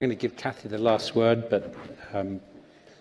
I'm going to give Kathy the last word, but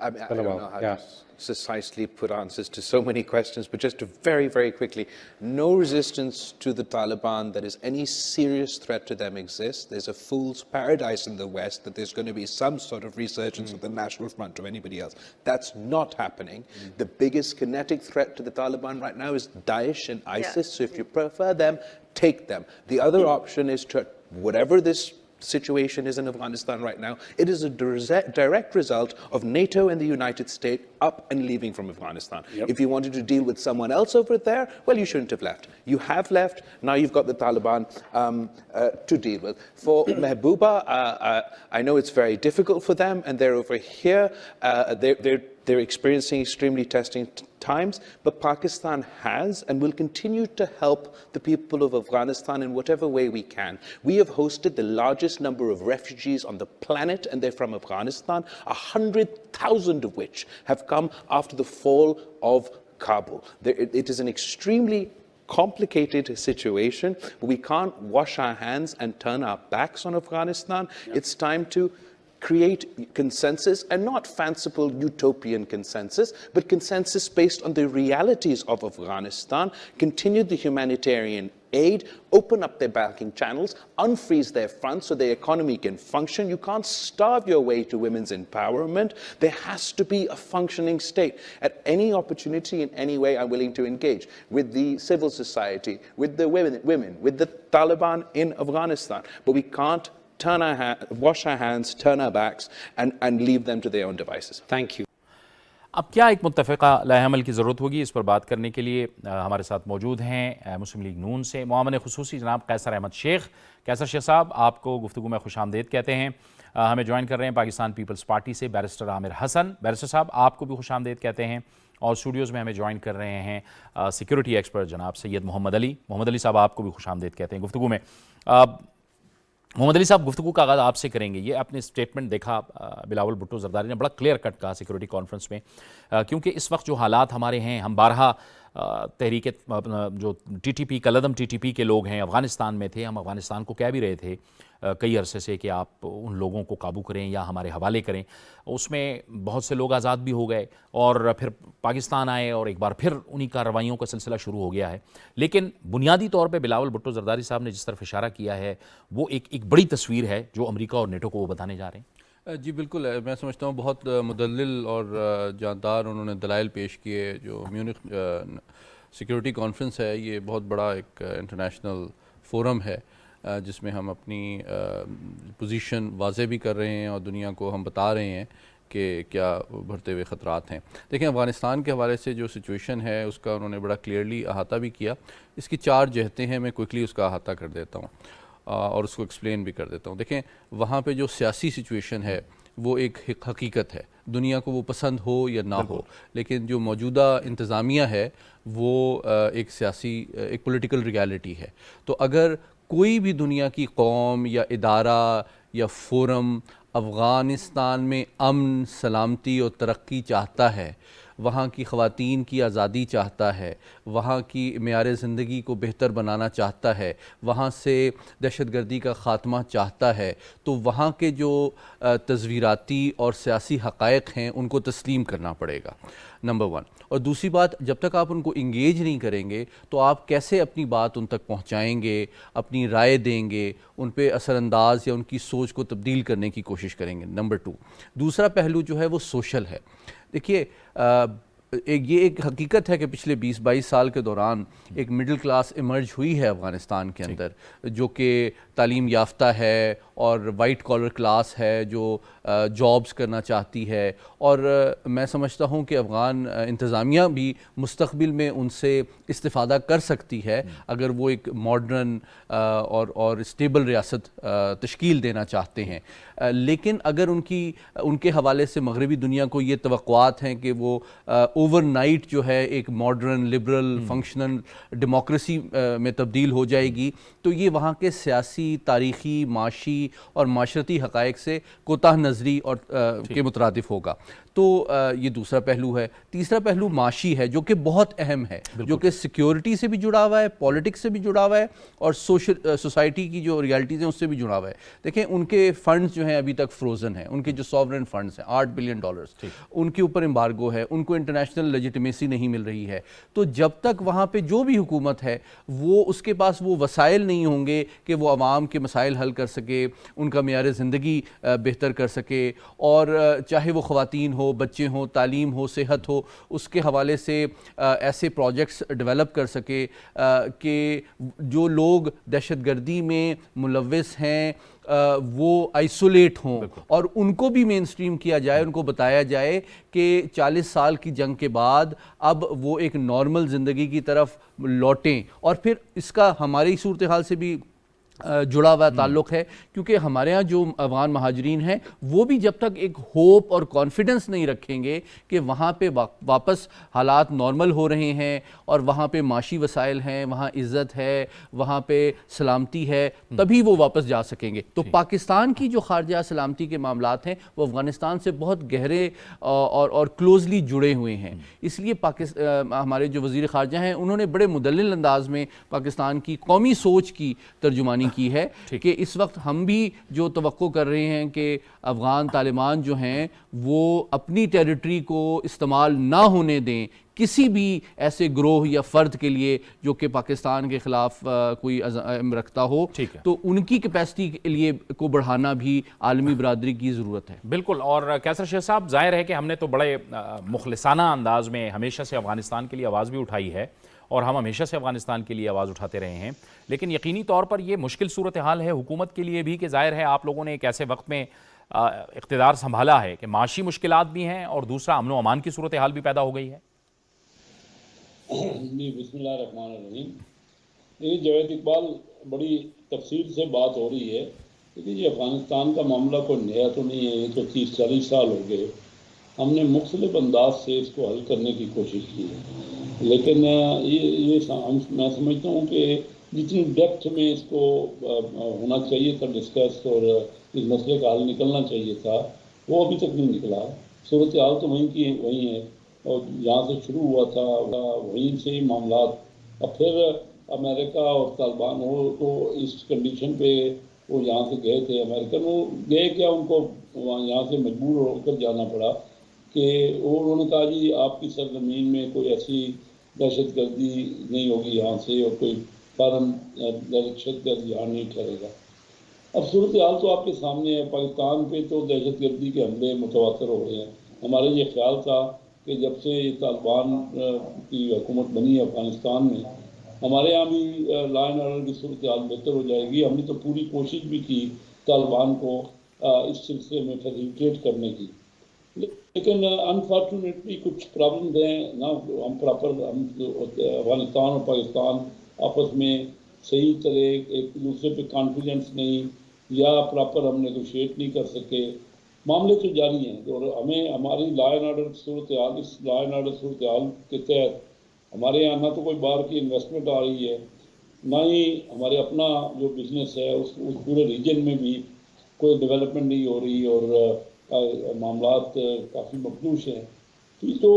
I don't know how to precisely put answers to so many questions, but just to very quickly, no resistance to the Taliban that is any serious threat to them exists. There's a fool's paradise in the West that there's going to be some sort of resurgence of the National Front or anybody else. That's not happening. The biggest kinetic threat to the Taliban right now is Daesh and ISIS, so if you prefer them, take them. The other option is to, whatever this situation is in Afghanistan right now, it is a direct result of NATO and the United States up and leaving from Afghanistan. If you wanted to deal with someone else over there, well, you shouldn't have left. You have left, now you've got the Taliban to deal with. For Mehbooba, I know it's very difficult for them, and they're over here, they're experiencing extremely testing times, but Pakistan has and will continue to help the people of Afghanistan in whatever way we can. We have hosted the largest number of refugees on the planet, and they're from Afghanistan, 100,000 of which have come after the fall of Kabul. It is an extremely complicated situation, but we can't wash our hands and turn our backs on Afghanistan. It's time to create consensus, and not fanciful utopian consensus, but consensus based on the realities of Afghanistan, continue the humanitarian aid, open up their banking channels, unfreeze their funds so their economy can function. You can't starve your way to women's empowerment. There has to be a functioning state. At any opportunity, in any way, I'm willing to engage with the civil society, with the women, with the Taliban in Afghanistan. But we can't wash our hands, turn our backs, and leave them to their own devices. Thank you. اب کیا ایک متفقہ لائحہ عمل کی ضرورت ہوگی؟ اس پر بات کرنے کے لیے ہمارے ساتھ موجود ہیں مسلم لیگ نون سے معاون خصوصی جناب قیصر احمد شیخ. قیصر شیخ صاحب، آپ کو گفتگو میں خوش آمدید کہتے ہیں. ہمیں جوائن کر رہے ہیں پاکستان پیپلز پارٹی سے بیرسٹر عامر حسن. بیرسٹر صاحب، آپ کو بھی خوش آمدید کہتے ہیں. اور اسٹوڈیوز میں ہمیں جوائن کر رہے ہیں سیکیورٹی ایکسپرٹ جناب سید محمد علی. محمد علی صاحب، آپ کو بھی خوش آمدید کہتے ہیں گفتگو میں. محمد علی صاحب، گفتگو کا آغاز آپ سے کریں گے. یہ اپنے اسٹیٹمنٹ دیکھا بلاول بھٹو زرداری نے، بڑا کلیئر کٹ کہا سیکورٹی کانفرنس میں، کیونکہ اس وقت جو حالات ہمارے ہیں، ہم بارہا تحریک جو ٹی ٹی پی کالعدم ٹی ٹی پی کے لوگ ہیں افغانستان میں تھے. ہم افغانستان کو کہہ بھی رہے تھے کئی عرصے سے کہ آپ ان لوگوں کو قابو کریں یا ہمارے حوالے کریں. اس میں بہت سے لوگ آزاد بھی ہو گئے اور پھر پاکستان آئے اور ایک بار پھر انہی کارروائیوں کا سلسلہ شروع ہو گیا ہے. لیکن بنیادی طور پہ بلاول بھٹو زرداری صاحب نے جس طرف اشارہ کیا ہے وہ ایک بڑی تصویر ہے جو امریکہ اور نیٹو کو وہ بتانے جا رہے ہیں. جی بالکل، میں سمجھتا ہوں بہت مدلل اور جاندار انہوں نے دلائل پیش کیے. جو میونخ سیکیورٹی کانفرنس ہے، یہ بہت بڑا ایک انٹرنیشنل فورم ہے جس میں ہم اپنی پوزیشن واضح بھی کر رہے ہیں اور دنیا کو ہم بتا رہے ہیں کہ کیا بڑھتے ہوئے خطرات ہیں. دیکھیں، افغانستان کے حوالے سے جو سچویشن ہے اس کا انہوں نے بڑا کلیئرلی احاطہ بھی کیا. اس کی 4 جہتیں ہیں، میں کوئکلی اس کا احاطہ کر دیتا ہوں اور اس کو ایکسپلین بھی کر دیتا ہوں. دیکھیں، وہاں پہ جو سیاسی سچویشن ہے وہ ایک حقیقت ہے، دنیا کو وہ پسند ہو یا نہ ہو، لیکن جو موجودہ انتظامیہ ہے وہ ایک سیاسی ایک پولیٹیکل ریالٹی ہے. تو اگر کوئی بھی دنیا کی قوم یا ادارہ یا فورم افغانستان میں امن، سلامتی اور ترقی چاہتا ہے، وہاں کی خواتین کی آزادی چاہتا ہے، وہاں کی معیار زندگی کو بہتر بنانا چاہتا ہے، وہاں سے دہشت گردی کا خاتمہ چاہتا ہے، تو وہاں کے جو تصویراتی اور سیاسی حقائق ہیں ان کو تسلیم کرنا پڑے گا، نمبر 1. اور دوسری بات، جب تک آپ ان کو انگیج نہیں کریں گے تو آپ کیسے اپنی بات ان تک پہنچائیں گے، اپنی رائے دیں گے، ان پہ اثر انداز یا ان کی سوچ کو تبدیل کرنے کی کوشش کریں گے، نمبر 2. دوسرا پہلو جو ہے وہ سوشل ہے. دیکھیے، یہ ایک حقیقت ہے کہ پچھلے 20-22 سال کے دوران ایک مڈل کلاس ایمرج ہوئی ہے افغانستان کے اندر، جو کہ تعلیم یافتہ ہے اور وائٹ کالر کلاس ہے جو جابز کرنا چاہتی ہے. اور میں سمجھتا ہوں کہ افغان انتظامیہ بھی مستقبل میں ان سے استفادہ کر سکتی ہے اگر وہ ایک ماڈرن اور اسٹیبل ریاست تشکیل دینا چاہتے ہیں. لیکن اگر ان کے حوالے سے مغربی دنیا کو یہ توقعات ہیں کہ وہ اوور نائٹ جو ہے ایک ماڈرن، لبرل، فنکشنل ڈیموکریسی میں تبدیل ہو جائے گی، تو یہ وہاں کے سیاسی، تاریخی، معاشی اور معاشرتی حقائق سے کوتاہ نظری اور کے مترادف ہوگا. تو یہ دوسرا پہلو ہے. تیسرا پہلو معاشی ہے جو کہ بہت اہم ہے، جو کہ سیکیورٹی سے بھی جڑا ہوا ہے، پولیٹکس سے بھی جڑا ہوا ہے اور سوسائٹی کی جو ریالٹیز ہیں اس سے بھی جڑا ہوا ہے. دیکھیں، ان کے فنڈز جو ہیں ابھی تک فروزن ہیں. ان کے جو سوورن فنڈز ہیں $8 بلین، ان کے اوپر امبارگو ہے، ان کو انٹرنیشنل لیجیٹمیسی نہیں مل رہی ہے. تو جب تک وہاں پہ جو بھی حکومت ہے وہ اس کے پاس وہ وسائل نہیں ہوں گے کہ وہ عوام کے مسائل حل کر سکے، ان کا معیار زندگی بہتر کر سکے، اور چاہے وہ خواتین ہو، بچے ہوں، تعلیم ہو، صحت ہو، اس کے حوالے سے ایسے پروجیکٹس ڈیولپ کر سکے کہ جو لوگ دہشت گردی میں ملوث ہیں وہ آئسولیٹ ہوں، اور ان کو بھی مین سٹریم کیا جائے، ان کو بتایا جائے کہ 40 سال کی جنگ کے بعد اب وہ ایک نارمل زندگی کی طرف لوٹیں. اور پھر اس کا ہماری صورتحال سے بھی جڑا ہوا تعلق ہے، کیونکہ ہمارے ہاں جو افغان مہاجرین ہیں وہ بھی جب تک ایک ہوپ اور کانفیڈنس نہیں رکھیں گے کہ وہاں پہ واپس حالات نارمل ہو رہے ہیں اور وہاں پہ معاشی وسائل ہیں، وہاں عزت ہے، وہاں پہ سلامتی ہے، تبھی وہ واپس جا سکیں گے. تو پاکستان کی جو خارجہ سلامتی کے معاملات ہیں وہ افغانستان سے بہت گہرے اور کلوزلی جڑے ہوئے ہیں. اس لیے ہمارے جو وزیر خارجہ ہیں انہوں نے بڑے مدلل انداز میں پاکستان کی قومی سوچ کی ترجمانی کی ہے کہ اس وقت ہم بھی جو توقع کر رہے ہیں کہ افغان طالبان جو ہیں وہ اپنی ٹیریٹری کو استعمال نہ ہونے دیں کسی بھی ایسے گروہ یا فرد کے لیے جو کہ پاکستان کے خلاف کوئی عزم رکھتا ہو، تو ان کی کیپیسٹی کے لیے کو بڑھانا بھی عالمی برادری کی ضرورت ہے۔ بالکل، اور کیسر شیخ صاحب، ظاہر ہے کہ ہم نے تو بڑے مخلصانہ انداز میں ہمیشہ سے افغانستان کے لیے آواز بھی اٹھائی ہے، اور ہم ہمیشہ سے افغانستان کے لیے آواز اٹھاتے رہے ہیں، لیکن یقینی طور پر یہ مشکل صورتحال ہے حکومت کے لیے بھی کہ ظاہر ہے آپ لوگوں نے ایک ایسے وقت میں اقتدار سنبھالا ہے کہ معاشی مشکلات بھی ہیں اور دوسرا امن و امان کی صورتحال بھی پیدا ہو گئی ہے۔ جی، بسم اللہ الرحمن الرحیم۔ یہ جاوید اقبال، بڑی تفصیل سے بات ہو رہی ہے، لیکن یہ افغانستان کا معاملہ کوئی نیا تو نہیں ہے، یہ تو 30-40 سال ہو گئے، ہم نے مختلف انداز سے اس کو حل کرنے کی کوشش کی ہے، لیکن میں سمجھتا ہوں کہ جتنی ڈیپتھ میں اس کو ہونا چاہیے تھا ڈسکس اور اس مسئلے کا حل نکلنا چاہیے تھا، وہ ابھی تک نہیں نکلا۔ صورتحال تو وہیں کی وہیں ہے، اور جہاں سے شروع ہوا تھا وہیں سے ہی معاملات۔ اب پھر امریکہ اور طالبان ہو تو اس کنڈیشن پہ وہ یہاں سے گئے تھے، امریکن وہ گئے کیا، ان کو یہاں سے مجبور ہو کر جانا پڑا کہ انہوں نے کہا جی آپ کی سرزمین میں کوئی ایسی دہشت گردی نہیں ہوگی یہاں سے، اور کوئی فارن دہشت گرد یہاں نہیں ٹھہرے گا۔ اب صورتحال تو آپ کے سامنے ہے، پاکستان پہ تو دہشت گردی کے حملے متواتر ہو رہے ہیں۔ ہمارا یہ خیال تھا کہ جب سے یہ طالبان کی حکومت بنی ہے افغانستان میں، ہمارے یہاں بھی لا اینڈ آرڈر کی صورتحال بہتر ہو جائے گی۔ ہم نے تو پوری کوشش بھی کی طالبان کو اس سلسلے میں فیسیلیٹیٹ کرنے کی، لیکن انفارچونیٹلی کچھ پرابلمز ہیں نا، ہم افغانستان اور پاکستان آپس میں صحیح طرح ایک دوسرے پہ کانفیڈنس نہیں، یا پراپر ہم نیگوشیٹ نہیں کر سکے۔ معاملے تو جاری ہیں، اور ہمیں ہماری لا اینڈ آرڈر صورتحال، اس لا اینڈ آرڈر صورتحال کے تحت ہمارے یہاں نہ تو کوئی باہر کی انویسٹمنٹ آ رہی ہے، نہ ہی ہمارے اپنا جو بزنس ہے اس پورے ریجن میں بھی کوئی ڈیولپمنٹ نہیں ہو رہی، اور معاملات کافی مخدوش ہیں۔ تو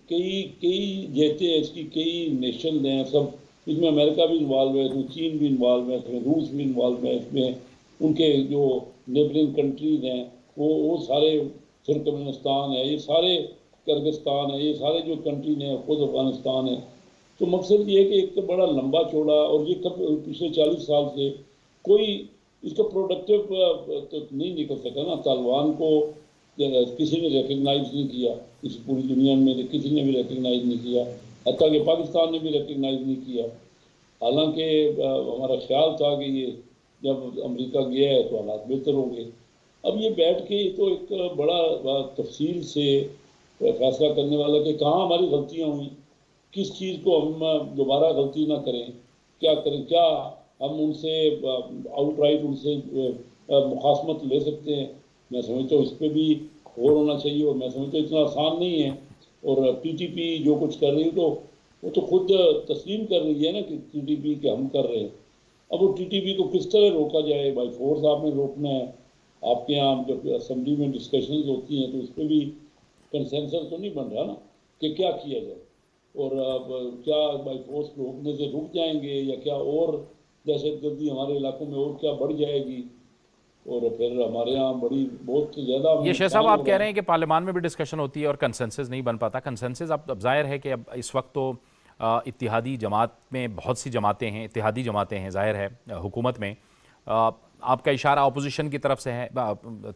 کئی جہتیں اس کی، کئی نیشنز ہیں، سب اس میں امریکہ بھی انوالو ہے، اس میں چین بھی انوالو ہے، اس میں روس بھی انوالو ہے، اس میں ان کے جو نیبرنگ کنٹریز ہیں وہ سارے، ترکمانستان ہے، یہ سارے کرغزستان ہے، یہ سارے جو کنٹریز ہیں، خود افغانستان ہے۔ تو مقصد یہ ہے کہ ایک بڑا لمبا چوڑا، اور یہ پچھلے 40 سال سے کوئی اس کا پروڈکٹیو تو نہیں نکل سکا نا۔ طالبان کو کسی نے ریکگنائز نہیں کیا، اس پوری دنیا میں کسی نے بھی ریکگنائز نہیں کیا، حتیٰ کہ پاکستان نے بھی ریکگنائز نہیں کیا، حالانکہ ہمارا خیال تھا کہ یہ جب امریکہ گیا ہے تو حالات بہتر ہو گئے۔ اب یہ بیٹھ کے تو ایک بڑا تفصیل سے فیصلہ کرنے والا کہ کہاں ہماری غلطیاں ہوئیں، کس چیز کو ہم دوبارہ غلطی نہ کریں، کیا کریں، کیا ہم ان سے آؤٹ رائٹ ان سے مخاصمت لے سکتے ہیں۔ میں سمجھتا ہوں اس پہ بھی غور ہونا چاہیے، اور میں سمجھتا ہوں اتنا آسان نہیں ہے۔ اور ٹی ٹی پی جو کچھ کر رہی ہے تو وہ تو خود تسلیم کر رہی ہے نا کہ ٹی ٹی پی کہ ہم کر رہے ہیں۔ اب وہ ٹی ٹی پی کو کس طرح روکا جائے، بائی فورس آپ نے روکنا ہے۔ آپ کے یہاں جب اسمبلی میں ڈسکشنز ہوتی ہیں تو اس پہ بھی کنسنسس تو نہیں بن رہا نا کہ کیا کیا جائے، اور کیا بائی فورس روکنے سے رک جائیں گے، یا کیا اور دہشت گردی ہمارے علاقوں میں اور کیا بڑھ جائے گی، اور پھر ہمارے یہاں بہت زیادہ۔ یہ شیخ صاحب آپ کہہ رہے ہیں کہ پارلیمان میں بھی ڈسکشن ہوتی ہے اور کنسنسس نہیں بن پاتا۔ کنسنسس اب ظاہر ہے کہ اب اس وقت تو اتحادی جماعت میں بہت سی جماعتیں ہیں، اتحادی جماعتیں ہیں ظاہر ہے حکومت میں۔ آپ کا اشارہ اپوزیشن کی طرف سے ہے،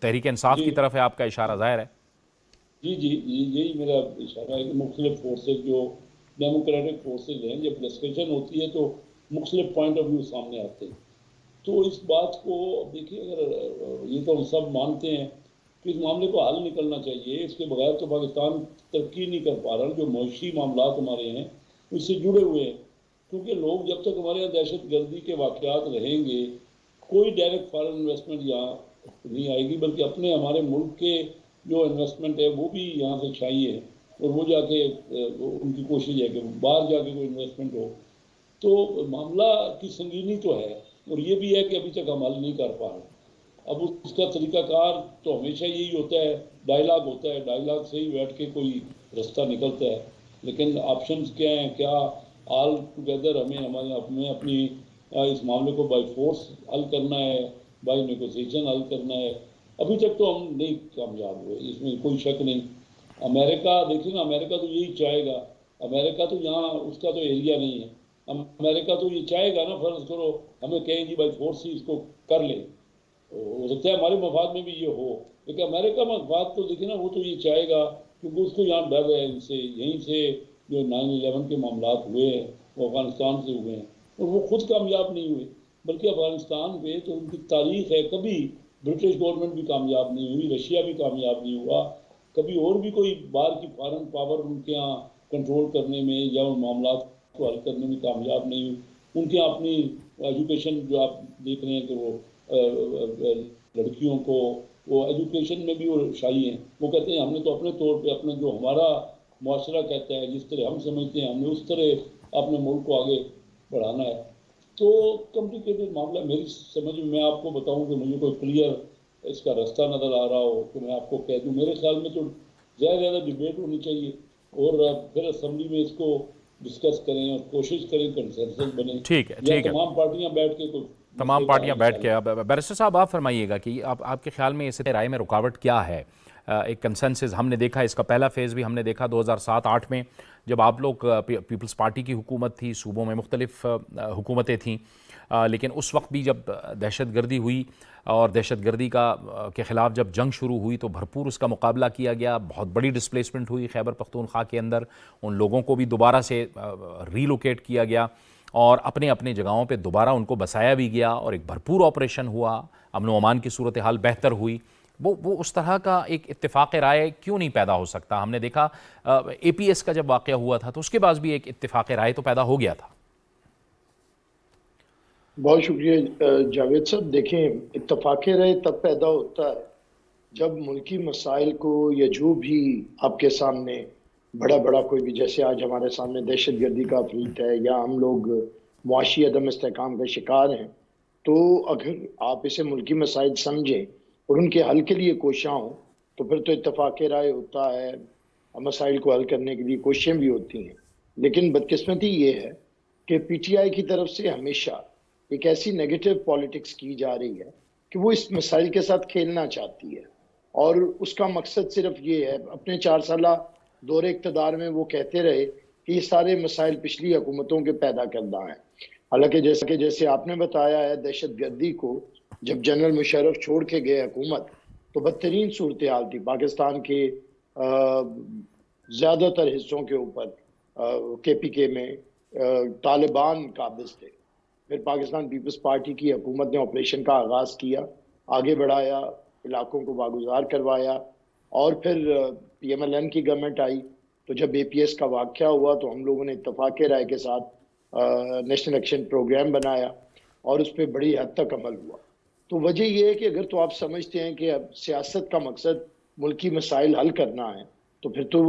تحریک انصاف کی طرف ہے آپ کا اشارہ ظاہر ہے۔ جی یہی میرا اشارہ ہے کہ مختلف فورسز جو ڈیموکریٹک فورسز ہیں، جب ڈسکشن ہوتی ہے تو مختلف پوائنٹ آف ویو سامنے آتے ہیں۔ تو اس بات کو دیکھیے، اگر یہ تو ہم سب مانتے ہیں کہ اس معاملے کو حل نکلنا چاہیے، اس کے بغیر تو پاکستان ترقی نہیں کر پا رہا۔ جو معاشی معاملات ہمارے ہیں اس سے جڑے ہوئے ہیں، کیونکہ لوگ جب تک ہمارے یہاں دہشت گردی کے واقعات رہیں گے، کوئی ڈائریکٹ فارن انویسٹمنٹ یہاں نہیں آئے گی، بلکہ اپنے ہمارے ملک کے جو انویسٹمنٹ ہے وہ بھی یہاں سے چاہیے، اور وہ جا کے ان کی کوشش ہے کہ باہر جا کے کوئی انویسٹمنٹ ہو۔ تو معاملہ کی سنگینی تو ہے، اور یہ بھی ہے کہ ابھی تک ہم حل نہیں کر پا رہے۔ اب اس کا طریقہ کار تو ہمیشہ یہی ہوتا ہے، ڈائیلاگ ہوتا ہے، ڈائیلاگ سے ہی بیٹھ کے کوئی رستہ نکلتا ہے، لیکن آپشنز کیا ہیں، کیا آل ٹوگیدر ہمیں اپنی اس معاملے کو بائی فورس حل کرنا ہے، بائی نیگوسیشن حل کرنا ہے. ابھی تک تو ہم نہیں کامیاب ہوئے، اس میں کوئی شک نہیں. امریکہ دیکھیں نا، امریکہ تو یہی چاہے گا. امریکہ تو یہاں اس کا تو ایریا نہیں ہے. امریکہ تو یہ چاہے گا نا، فرض کرو ہمیں کہیں جی بائی فورس ہی اس کو کر لیں، ہو سکتا ہے ہمارے مفاد میں بھی یہ ہو، لیکن امریکہ مفاد تو دیکھیں نا، وہ تو یہ چاہے گا کیونکہ اس کو یہاں ڈر ہے ان سے. یہیں سے جو 9/11 کے معاملات ہوئے ہیں وہ افغانستان سے ہوئے ہیں، اور وہ خود کامیاب نہیں ہوئے، بلکہ افغانستان پہ تو ان کی تاریخ ہے. کبھی برٹش گورنمنٹ بھی کامیاب نہیں ہوئی، رشیا بھی کامیاب نہیں ہوا، کبھی اور بھی کوئی باہر کی فارن پاور ان کے یہاں کنٹرول کرنے میں یا ان معاملات کو حل کرنے میں کامیاب نہیں ہوئی. ان کے یہاں اپنی ایجوکیشن جو آپ دیکھ رہے ہیں کہ وہ لڑکیوں کو وہ ایجوکیشن میں بھی وہ شائی ہیں. وہ کہتے ہیں ہم نے تو اپنے طور پہ اپنا جو ہمارا معاشرہ کہتا ہے، جس طرح ہم سمجھتے ہیں، ہم نے اس طرح اپنے ملک کو آگے بڑھانا ہے. تو کمپلیکیٹڈ معاملہ میری سمجھ میں آپ کو بتاؤں کہ مجھے کوئی کلیئر اس کا راستہ نظر آ رہا ہو کہ میں آپ کو کہہ دوں. میرے خیال میں تو زیادہ ڈبیٹ ہونی چاہیے، اور پھر اسمبلی میں اس کو ڈسکس کریں اور کوشش کریں کنسنسس بنے، ٹھیک ہے، یا ٹھیک ہے. تمام پارٹیاں بیٹھ کے کوئی تمام مسئلے کا پارٹیاں حل بیٹھ نکالیں. کے. اب بیرسٹر صاحب آپ فرمائیے گا کہ آپ کے خیال میں اس رائے میں رکاوٹ کیا ہے؟ ایک کنسنسس ہم نے دیکھا، اس کا پہلا فیز بھی ہم نے دیکھا 2007-8 میں، جب آپ لوگ پیپلز پارٹی کی حکومت تھی، صوبوں میں مختلف حکومتیں تھیں، لیکن اس وقت بھی جب دہشت گردی ہوئی اور دہشت گردی کے خلاف جب جنگ شروع ہوئی تو بھرپور اس کا مقابلہ کیا گیا. بہت بڑی ڈسپلیسمنٹ ہوئی خیبر پختونخوا کے اندر، ان لوگوں کو بھی دوبارہ سے ریلوکیٹ کیا گیا اور اپنے اپنے جگہوں پہ دوبارہ ان کو بسایا بھی گیا، اور ایک بھرپور آپریشن ہوا، امن و امان کی صورتحال بہتر ہوئی. وہ اس طرح کا ایک اتفاق رائے کیوں نہیں پیدا ہو سکتا؟ ہم نے دیکھا اے پی ایس کا جب واقعہ ہوا تھا تو اس کے بعد بھی ایک اتفاق رائے تو پیدا ہو گیا تھا. بہت شکریہ جاوید صاحب. دیکھیں، اتفاق رائے تب پیدا ہوتا ہے جب ملکی مسائل کو یا جو بھی آپ کے سامنے بڑا کوئی بھی، جیسے آج ہمارے سامنے دہشت گردی کا افریت ہے یا ہم لوگ معاشی عدم استحکام کا شکار ہیں، تو اگر آپ اسے ملکی مسائل سمجھیں اور ان کے حل کے لیے کوشاں ہوں تو پھر تو اتفاق رائے ہوتا ہے، مسائل کو حل کرنے کے لیے کوششیں بھی ہوتی ہیں. لیکن بدقسمتی یہ ہے کہ پی ٹی آئی کی طرف سے ہمیشہ ایک ایسی نیگیٹو پالیٹکس کی جا رہی ہے کہ وہ اس مسائل کے ساتھ کھیلنا چاہتی ہے، اور اس کا مقصد صرف یہ ہے. اپنے 4 سالہ دور اقتدار میں وہ کہتے رہے کہ یہ سارے مسائل پچھلی حکومتوں کے پیدا کردہ ہیں. حالانکہ جیسے آپ نے بتایا ہے، دہشت گردی کو جب جنرل مشرف چھوڑ کے گئے حکومت تو بدترین صورتحال تھی پاکستان کے زیادہ تر حصوں کے اوپر. کے پی کے میں طالبان قابض تھے. پھر پاکستان پیپلز پارٹی کی حکومت نے آپریشن کا آغاز کیا، آگے بڑھایا، علاقوں کو واگزار کروایا، اور پھر پی ایم ایل این کی گورنمنٹ آئی. تو جب اے پی ایس کا واقعہ ہوا تو ہم لوگوں نے اتفاق رائے کے ساتھ نیشنل ایکشن پروگرام بنایا اور اس پہ بڑی حد تک عمل ہوا. تو وجہ یہ ہے کہ اگر تو آپ سمجھتے ہیں کہ اب سیاست کا مقصد ملکی مسائل حل کرنا ہے تو پھر تو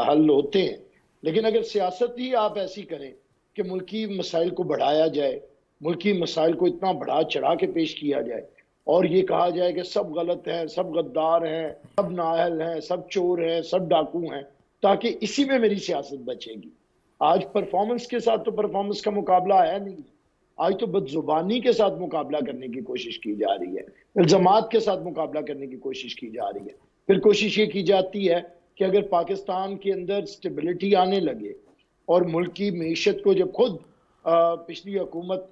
حل ہوتے ہیں. لیکن اگر سیاست ہی آپ ایسی کریں کہ ملکی مسائل کو بڑھایا جائے، ملکی مسائل کو اتنا بڑھا چڑھا کے پیش کیا جائے اور یہ کہا جائے کہ سب غلط ہیں، سب غدار ہیں، سب نااہل ہیں، سب چور ہیں، سب ڈاکو ہیں، تاکہ اسی میں میری سیاست بچے گی. آج پرفارمنس کے ساتھ تو پرفارمنس کا مقابلہ ہے نہیں، آج تو بد زبانی کے ساتھ مقابلہ کرنے کی کوشش کی جا رہی ہے، الزامات کے ساتھ مقابلہ کرنے کی کوشش کی جا رہی ہے. پھر کوشش یہ کی جاتی ہے کہ اگر پاکستان کے اندر سٹیبلٹی آنے لگے اور ملک کی معیشت کو، جب خود پچھلی حکومت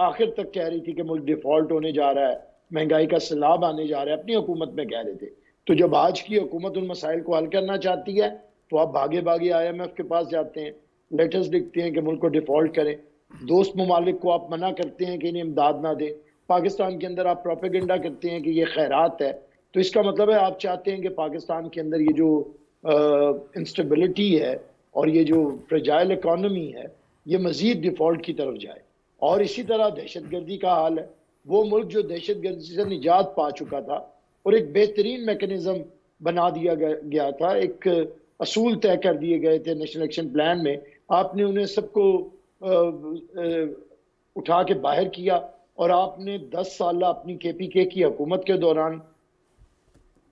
آخر تک کہہ رہی تھی کہ ملک ڈیفالٹ ہونے جا رہا ہے، مہنگائی کا سیلاب آنے جا رہا ہے، اپنی حکومت میں کہہ رہے تھے، تو جب آج کی حکومت ان مسائل کو حل کرنا چاہتی ہے تو آپ بھاگے آئی ایم ایف کے پاس جاتے ہیں، لیٹرز لکھتے ہیں کہ ملک کو ڈیفالٹ کریں. دوست ممالک کو آپ منع کرتے ہیں کہ انہیں امداد نہ دیں. پاکستان کے اندر آپ پروپیگنڈا کرتے ہیں کہ یہ خیرات ہے. تو اس کا مطلب ہے آپ چاہتے ہیں کہ پاکستان کے اندر یہ جو انسٹیبلٹی ہے اور یہ جو فریجائل اکانومی ہے یہ مزید ڈیفالٹ کی طرف جائے. اور اسی طرح دہشت گردی کا حال ہے. وہ ملک جو دہشت گردی سے نجات پا چکا تھا اور ایک بہترین میکنزم بنا دیا گیا تھا، ایک اصول طے کر دیے گئے تھے نیشنل ایکشن پلان میں، آپ نے انہیں سب کو اٹھا کے باہر کیا اور آپ نے 10 سالہ اپنی کے پی کے کی حکومت کے دوران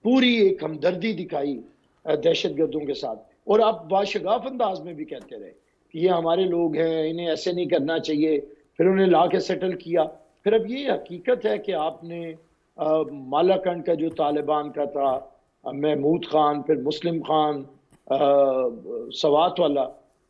پوری ایک ہمدردی دکھائی دہشت گردوں کے ساتھ. اور آپ باشگاف انداز میں بھی کہتے رہے کہ یہ ہمارے لوگ ہیں، انہیں ایسے نہیں کرنا چاہیے. پھر انہیں لا کے سیٹل کیا. پھر اب یہ حقیقت ہے کہ آپ نے مالاکنڈ کا جو طالبان کا تھا، محمود خان، پھر مسلم خان، سوات والا،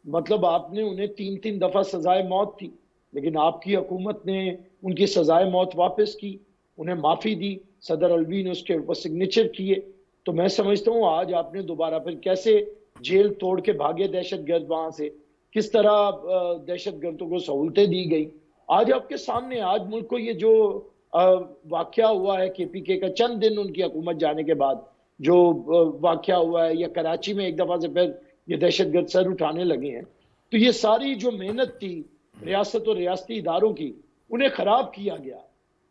مطلب آپ نے انہیں 3 دفعہ سزائے موت تھی، لیکن آپ کی حکومت نے ان کی سزائے موت واپس کی، انہیں معافی دی، صدر الوی نے اس کے اوپر سگنیچر کیے. تو میں سمجھتا ہوں آج آپ نے دوبارہ پھر کیسے جیل توڑ کے بھاگے دہشت گرد وہاں سے، کس طرح دہشت گردوں کو سہولتیں دی گئی. آج آپ کے سامنے، آج ملک کو یہ جو واقعہ ہوا ہے کے پی کے کا چند دن ان کی حکومت جانے کے بعد جو واقعہ ہوا ہے، یا کراچی میں ایک دفعہ سے پھر یہ دہشت گرد سر اٹھانے لگے ہیں، تو یہ ساری جو محنت تھی ریاست اور ریاستی اداروں کی، انہیں خراب کیا گیا.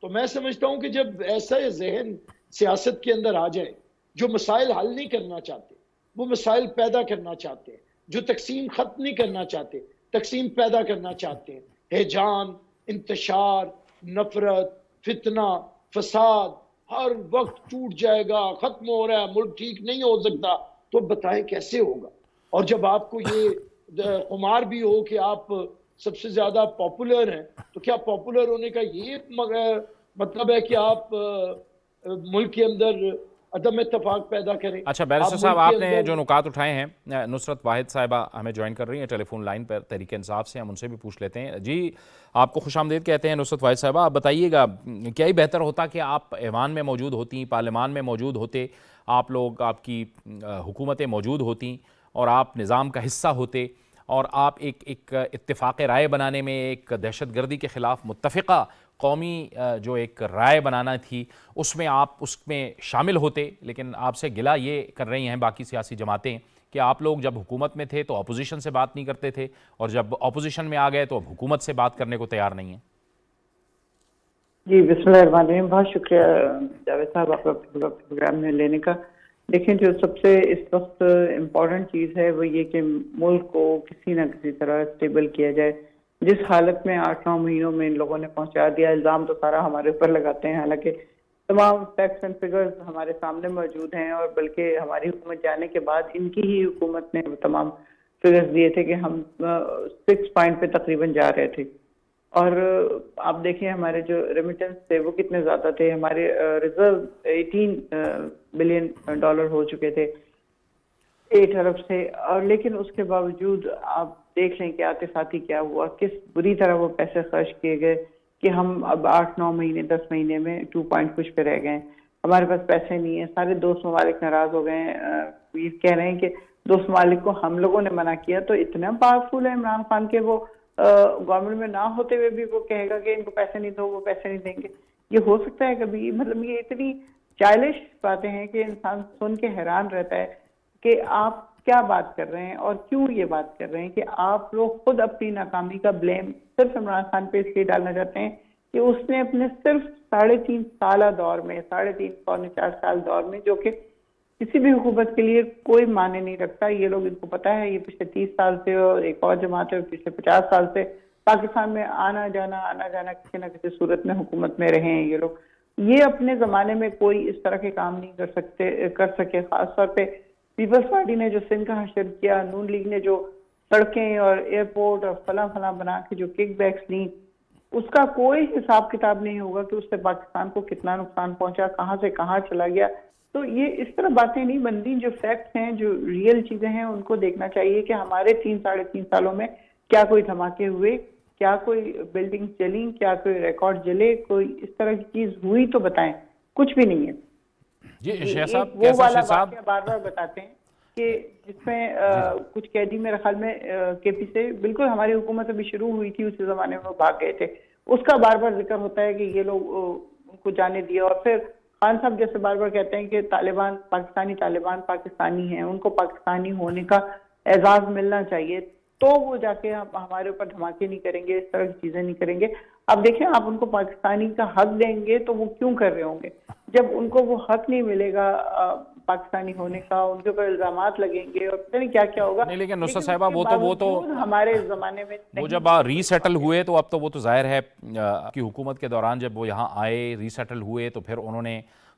تو میں سمجھتا ہوں کہ جب ایسا ذہن سیاست کے اندر آ جائے، جو مسائل حل نہیں کرنا چاہتے وہ مسائل پیدا کرنا چاہتے ہیں، جو تقسیم ختم نہیں کرنا چاہتے تقسیم پیدا کرنا چاہتے ہیں، ہیجان، انتشار، نفرت، فتنہ، فساد، ہر وقت ٹوٹ جائے گا، ختم ہو رہا ہے ملک، ٹھیک نہیں ہو سکتا، تو بتائیں کیسے ہوگا؟ اور جب آپ کو یہ خمار بھی ہو کہ آپ سب سے زیادہ پاپولر ہیں، تو کیا پاپولر ہونے کا یہ مطلب ہے کہ آپ ملک کے اندر عدم اتفاق پیدا کریں؟ اچھا بیرسٹر صاحب، آپ نے جو نکات اٹھائے ہیں، نصرت واحد صاحبہ ہمیں جوائن کر رہی ہیں ٹیلی فون لائن پر تحریک انصاف سے، ہم ان سے بھی پوچھ لیتے ہیں. جی آپ کو خوش آمدید کہتے ہیں نصرت واحد صاحبہ. آپ بتائیے گا کیا ہی بہتر ہوتا کہ آپ ایوان میں موجود ہوتی، پارلیمان میں موجود ہوتے، آپ لوگ، آپ کی حکومتیں موجود ہوتیں اور آپ نظام کا حصہ ہوتے، اور آپ ایک اتفاق رائے بنانے میں، ایک دہشت گردی کے خلاف متفقہ قومی جو ایک رائے بنانا تھی اس میں آپ اس میں شامل ہوتے. لیکن آپ سے گلہ یہ کر رہی ہیں باقی سیاسی جماعتیں کہ آپ لوگ جب حکومت میں تھے تو اپوزیشن سے بات نہیں کرتے تھے، اور جب اپوزیشن میں آ گئے تو اب حکومت سے بات کرنے کو تیار نہیں ہیں. جی بسم اللہ الرحمن الرحیم. بہت شکریہ جاوید صاحب آپ کا پروگرام میں لینے کا. دیکھیں جو سب سے اس وقت امپورٹنٹ چیز ہے وہ یہ کہ ملک کو کسی نہ کسی طرح اسٹیبل کیا جائے. جس حالت میں 8-9 مہینوں میں ان لوگوں نے پہنچا دیا، الزام تو سارا ہمارے اوپر لگاتے ہیں، حالانکہ تمام فیکٹس اینڈ فگرز ہمارے سامنے موجود ہیں، اور بلکہ ہماری حکومت جانے کے بعد ان کی ہی حکومت نے تمام فگرز دیے تھے کہ ہم 6 پوائنٹ پہ تقریباً جا رہے تھے. اور آپ دیکھیں ہمارے جو ریمیٹنس تھے وہ کتنے زیادہ تھے. ہمارے ریزرو 18 بلین ڈالر ہو چکے تھے 8 ارب سے، اور لیکن اس کے باوجود آپ دیکھ لیں کہ آتے ساتھی کیا ہوا، کس بری طرح وہ پیسے خرچ کیے گئے کہ ہم اب 8-9 مہینے 10 مہینے میں 2 پوائنٹ کچھ پہ رہ گئے. ہمارے پاس پیسے نہیں ہیں. سارے دوست ممالک ناراض ہو گئے ہیں. یہ کہہ رہے ہیں کہ دوست ممالک کو ہم لوگوں نے منع کیا. تو اتنا پاورفل ہے عمران خان کے وہ گورنمنٹ میں نہ ہوتے ہوئے بھی وہ کہے گا کہ ان کو پیسے نہیں دو، وہ پیسے نہیں دیں گے. یہ ہو سکتا ہے کبھی؟ مطلب یہ اتنی چائلش باتیں ہیں کہ انسان سن کے حیران رہتا ہے کہ آپ کیا بات کر رہے ہیں اور کیوں یہ بات کر رہے ہیں کہ آپ لوگ خود اپنی ناکامی کا بلیم صرف عمران خان پہ اس لیے ڈالنا چاہتے ہیں کہ اس نے اپنے صرف 3.5 سالہ دور میں، 3.5-4 سال دور میں، جو کہ کسی بھی حکومت کے لیے کوئی معنی نہیں رکھتا، یہ لوگ ان کو پتا ہے، یہ پچھلے 30 سال سے اور ایک اور جماعت ہے پچھلے 50 سال سے پاکستان میں آنا جانا کسی نہ کسی صورت میں حکومت میں رہے ہیں. یہ لوگ یہ اپنے زمانے میں کوئی اس طرح کے کام نہیں کر سکے. خاص طور پہ پیپلز پارٹی نے جو سندھ کا حشر کیا، نون لیگ نے جو سڑکیں اور ایئرپورٹ اور فلاں بنا کے جو کک بیکس لیں، اس کا کوئی حساب کتاب نہیں ہوگا کہ اس سے پاکستان کو کتنا نقصان پہنچا، کہاں سے کہاں چلا گیا. تو یہ اس طرح باتیں نہیں بنتی. جو فیکٹس ہیں، جو ریئل چیزیں ہیں، ان کو دیکھنا چاہیے کہ ہمارے 3-3.5 سالوں میں کیا کوئی دھماکے ہوئے، کیا کوئی بلڈنگ چلی، کیا کوئی ریکارڈ جلے، کوئی اس طرح کی چیز ہوئی تو بتائیں. کچھ بھی نہیں ہے. جی شیخ صاحب، وہ والا واقعہ بار بار بتاتے ہیں کہ جس میں کچھ قیدی میرے خیال میں کے پی سے بالکل ہماری حکومت ابھی شروع ہوئی تھی، اسی زمانے میں وہ بھاگ گئے تھے. اس کا بار بار ذکر ہوتا ہے کہ یہ لوگ ان کو جانے دیا. اور پھر خان صاحب جیسے بار بار کہتے ہیں کہ طالبان پاکستانی ہیں، ان کو پاکستانی ہونے کا اعزاز ملنا چاہیے، تو وہ جا کے ہمارے اوپر دھماکے نہیں کریں گے، اس طرح کی چیزیں نہیں کریں گے. اب دیکھیں آپ ان کو پاکستانی کا حق دیں گے تو وہ کیوں کر رہے ہوں گے؟ جب ان کو وہ حق نہیں ملے گا پاکستانی ہونے کا، ان کے اوپر الزامات لگیں گے اور پتہ نہیں کیا کیا ہوگا. نہیں لیکن نصرت صاحبہ وہ تو ہمارے زمانے میں وہ جب ری سیٹل ہوئے تو اب تو وہ تو ظاہر ہے کی حکومت کے دوران جب وہ یہاں آئے، ری سیٹل ہوئے، تو پھر انہوں نے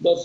10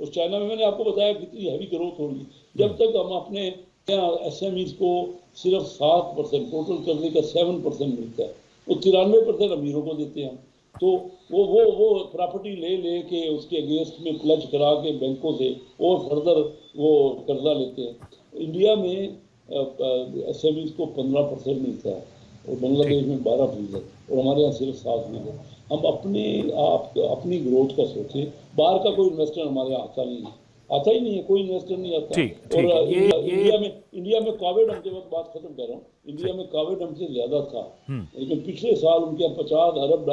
اور چائنا میں نے آپ کو بتایا کتنی ہیوی گروتھ ہو رہی ہے. جب تک ہم اپنے یہاں ایس ایم ایز کو صرف 7%، ٹوٹل کرنے کا 7% ملتا ہے، وہ 93% امیروں کو دیتے ہیں. تو وہ پراپرٹی لے کے اس کے اگینسٹ میں پلج کرا کے بینکوں سے اور فردر وہ قرضہ لیتے ہیں. انڈیا میں ایس ایم ایز کو 15% ملتا ہے اور بنگلہ دیش میں 12% اور ہمارے یہاں صرف 7%. ہم اپنی گروتھ کا سوچیں. باہر کا کوئی انویسٹر ہمارے یہاں آتا ہی نہیں ہے، کوئی انویسٹر نہیں آتا. اور انڈیا میں کووڈ ہم کے وقت بات ختم کر رہا ہوں، انڈیا میں کووڈ ہم سے زیادہ تھا، لیکن پچھلے سال ان کے یہاں $50 ارب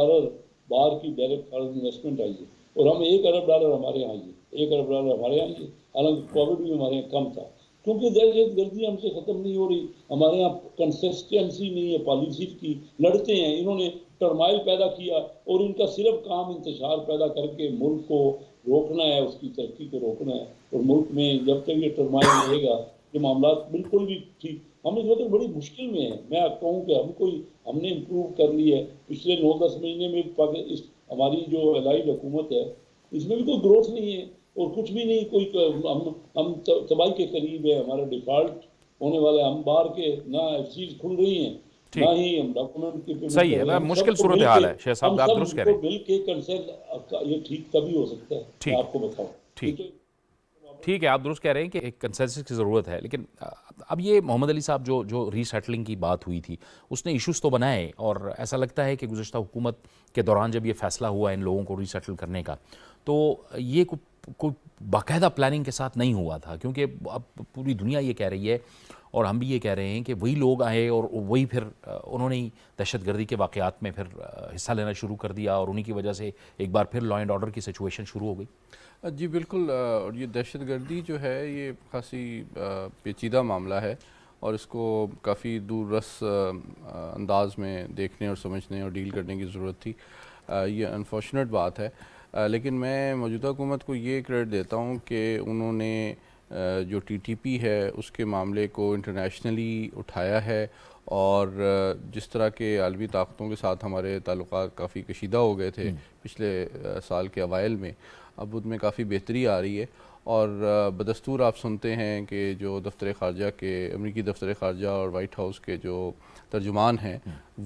باہر کی ڈائریکٹ فارن انویسٹمنٹ آئی ہے اور ہم $1 ارب ہمارے یہاں آئی ہے، $1 ارب ہمارے یہاں آئی ہے. حالانکہ کووڈ بھی ہمارے یہاں کم تھا، کیونکہ دہشت گردی ہم سے ختم نہیں ہو رہی. ہمارے یہاں کنسسٹنسی نہیں ہے پالیسیز کی، لڑتے ہیں. انہوں نے ٹرمائل پیدا کیا اور ان کا صرف کام انتشار پیدا کر کے ملک کو روکنا ہے، اس کی ترقی کو روکنا ہے. اور ملک میں جب تک یہ ٹرمائل رہے گا یہ معاملات بالکل بھی ٹھیک. ہم اس وقت بڑی مشکل میں ہیں. میں آپ کہوں کہ ہم نے امپروو کر لی ہے پچھلے 9-10 مہینے میں. ہماری جو الائیڈ حکومت ہے اس میں بھی کوئی گروتھ نہیں ہے اور کچھ بھی نہیں. ہم تباہی کے قریب ہے. ہمارا ڈیفالٹ ہونے والا ہے. ہم باہر کے نہ ایف سیز کھل رہی ہیں نہ ہی ہم ڈاکومنٹ کی پیمنٹ. صحیح ہے، مشکل صورتحال ہے شیخ صاحب، آپ درست کہہ رہے ہیں. مل کے کنسنس یہ ٹھیک تبھی ہو سکتا ہے. میں آپ کو بتاؤں ٹھیک ہے، آپ درست کہہ رہے ہیں کہ ایک کنسنسس کی ضرورت ہے. لیکن اب یہ محمد علی صاحب جو ری سیٹلنگ کی بات ہوئی تھی اس نے ایشوز تو بنائے، اور ایسا لگتا ہے کہ گزشتہ حکومت کے دوران جب یہ فیصلہ ہوا ان لوگوں کو ری سیٹل کرنے کا تو یہ کوئی باقاعدہ پلاننگ کے ساتھ نہیں ہوا تھا. کیونکہ اب پوری دنیا یہ کہہ رہی ہے اور ہم بھی یہ کہہ رہے ہیں کہ وہی لوگ آئے اور وہی پھر انہوں نے ہی دہشت گردی کے واقعات میں پھر حصہ لینا شروع کر دیا اور انہی کی وجہ سے ایک بار پھر لا اینڈ آرڈر کی سچویشن شروع ہو گئی. جی بالکل. اور یہ دہشت گردی جو ہے یہ خاصی پیچیدہ معاملہ ہے اور اس کو کافی دور رس انداز میں دیکھنے اور سمجھنے اور ڈیل کرنے کی ضرورت تھی. یہ انفارچونیٹ بات ہے، لیکن میں موجودہ حکومت کو یہ کریڈٹ دیتا ہوں کہ انہوں نے جو ٹی ٹی پی ہے اس کے معاملے کو انٹرنیشنلی اٹھایا ہے. اور جس طرح کے عالمی طاقتوں کے ساتھ ہمارے تعلقات کافی کشیدہ ہو گئے تھے پچھلے سال کے اوائل میں، اب ان میں کافی بہتری آ رہی ہے. اور بدستور آپ سنتے ہیں کہ جو دفتر خارجہ کے امریکی دفتر خارجہ اور وائٹ ہاؤس کے جو ترجمان ہیں